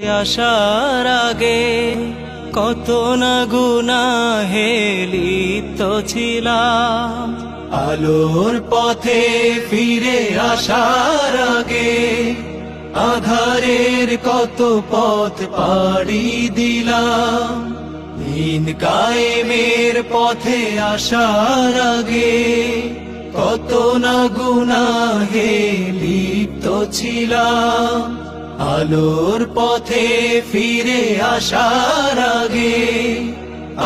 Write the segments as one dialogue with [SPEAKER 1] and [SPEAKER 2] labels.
[SPEAKER 1] আসার আগে কত না গুনাহে লিপ্ত ছিলাম, আলোর পথে ফিরে আসার আগে আধারের কত পথ পাড়ি দিলাম। দিন কায়েমের পথে আসার আগে কত না গুনাহে লিপ্ত ছিলাম, আলোর পথে ফিরে আসার আগে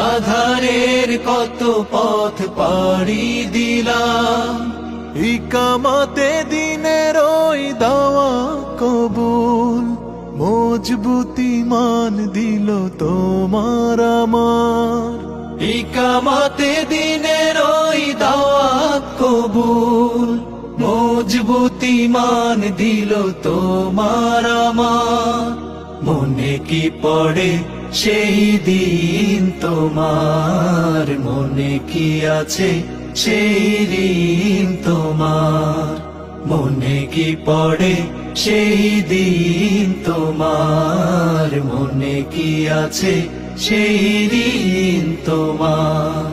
[SPEAKER 1] আধারের কত পথ পাড়ি দিলাম।
[SPEAKER 2] ইকামতে দিনের ওই দাওয়া কবুল, মজবুতি মান দিল তোমার আমার।
[SPEAKER 1] ইকামতে দিনের ওই দাওয়া কবুল, মজবুতি মান দিল তোমার আমার। মনে কি পড়ে সেই দিন তোমার, মনে কি আছে সেই ঋণ তোমার। মনে কি পড়ে সেই দিন তোমার, মনে কি আছে সেই ঋণ তোমার।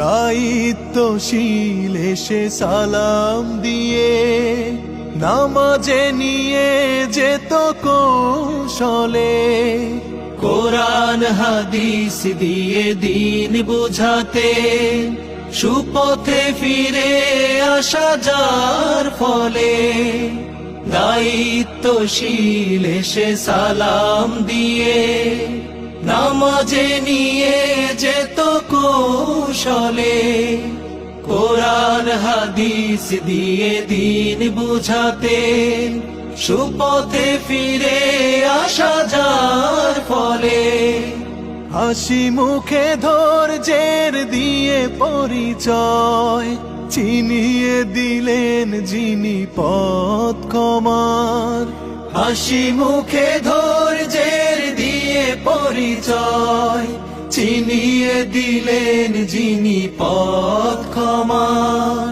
[SPEAKER 2] দায়িত্বশীল এসে সালাম দিয়ে নামাজে নিয়ে যেত কৌশলে,
[SPEAKER 1] কোরআন হাদিস দিয়ে দিন বুঝাতে সুপথে ফিরে আসা যার ফলে। দায়িত্বশীল এসে সালাম দিয়ে নামাজে নিয়ে যেত কৌশলে, কোরআন হাদিস দিয়ে দিন বুঝাতে সুপথে ফিরে আসা যার ফলে।
[SPEAKER 2] হাসি মুখে ধৈর্যের দিয়ে পরিচয় চিনিয়ে দিলেন যিনি পথ ক্ষমার।
[SPEAKER 1] হাসি মুখে ধৈর্যের দিয়ে পরিচয় চিনিয়ে দিলেন যিনি পথ ক্ষমার।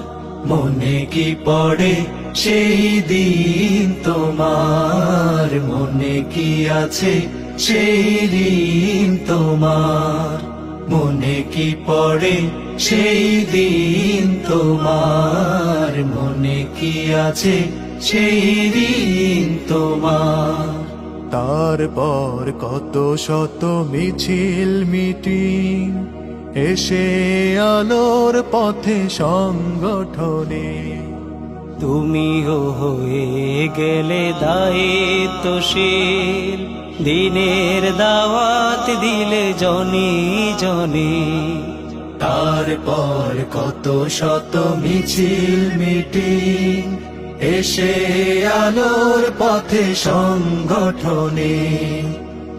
[SPEAKER 1] মনে কি পড়ে সেই দিন তোমার, মনে কি আছে সেই ঋণ তোমার। মনে কি পড়ে সেই দিন তোমার, মনে কি আছে সেই ঋণ তোমার।
[SPEAKER 2] তারপর কত শত মিছিল মিটিং এসে আলোর পথে সংগঠনে,
[SPEAKER 1] তুমিও হয়ে গেলে দায়িত্বশীল, দিনের দাওয়াত দিলে জনে জনে। তারপর কত শত মিছিল মিটিং এসে আলোর পথে সংগঠনে,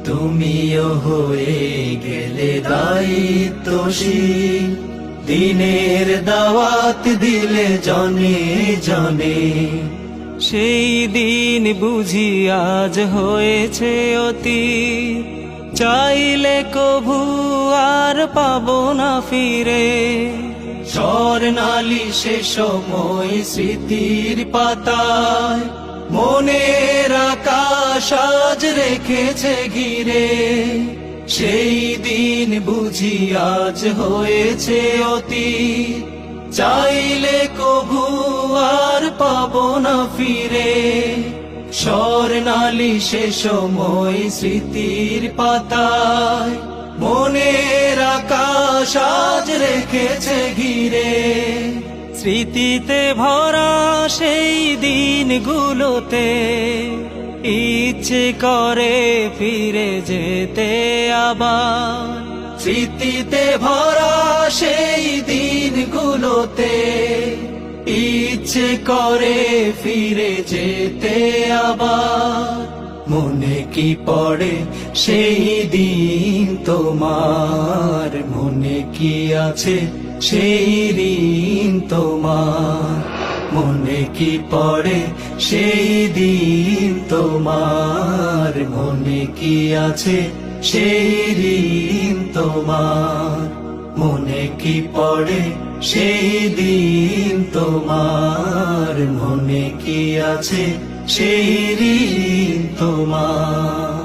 [SPEAKER 1] তুমিও হয়ে গেলে দায়িত্বশীল, দিনের দাওয়াত দিলে জনে জনে। সেই দিন বুঝি আজ হয়েছে অতীত, চাইলে কভু আর পাবো না ফিরে। স্বর্ণালী সে সময় স্মৃতির পাতায় মনের আকাশ আজ রেখেছে ঘিরে। সেই দিন বুঝি আজ হয়েছে অতীত, চাইলে কভু আর পাবো না ফিরে। স্বর্ণালী সে সময় স্মৃতির পাতায় মনের আকাশ আজ রেখেছে ঘিরে। স্মৃতিতে ভরা সেই দিনগুলোতে ইচ্ছে করে ফিরে যেতে আবার। স্মৃতিতে ভরা সেই দিনগুলোতে ইচ্ছে করে ফিরে যেতে আবার। মনে কি পড়ে সেই দিন তোমার, মনে কি আছে সেই ঋণ তোমার। মনে কি পড়ে সেই দিন তোমার, মনে কি আছে সেই ঋণ তোমার। মনে কি পড়ে সেই দিন তোমার, মনে কি আছে সেই ঋণ তোমার।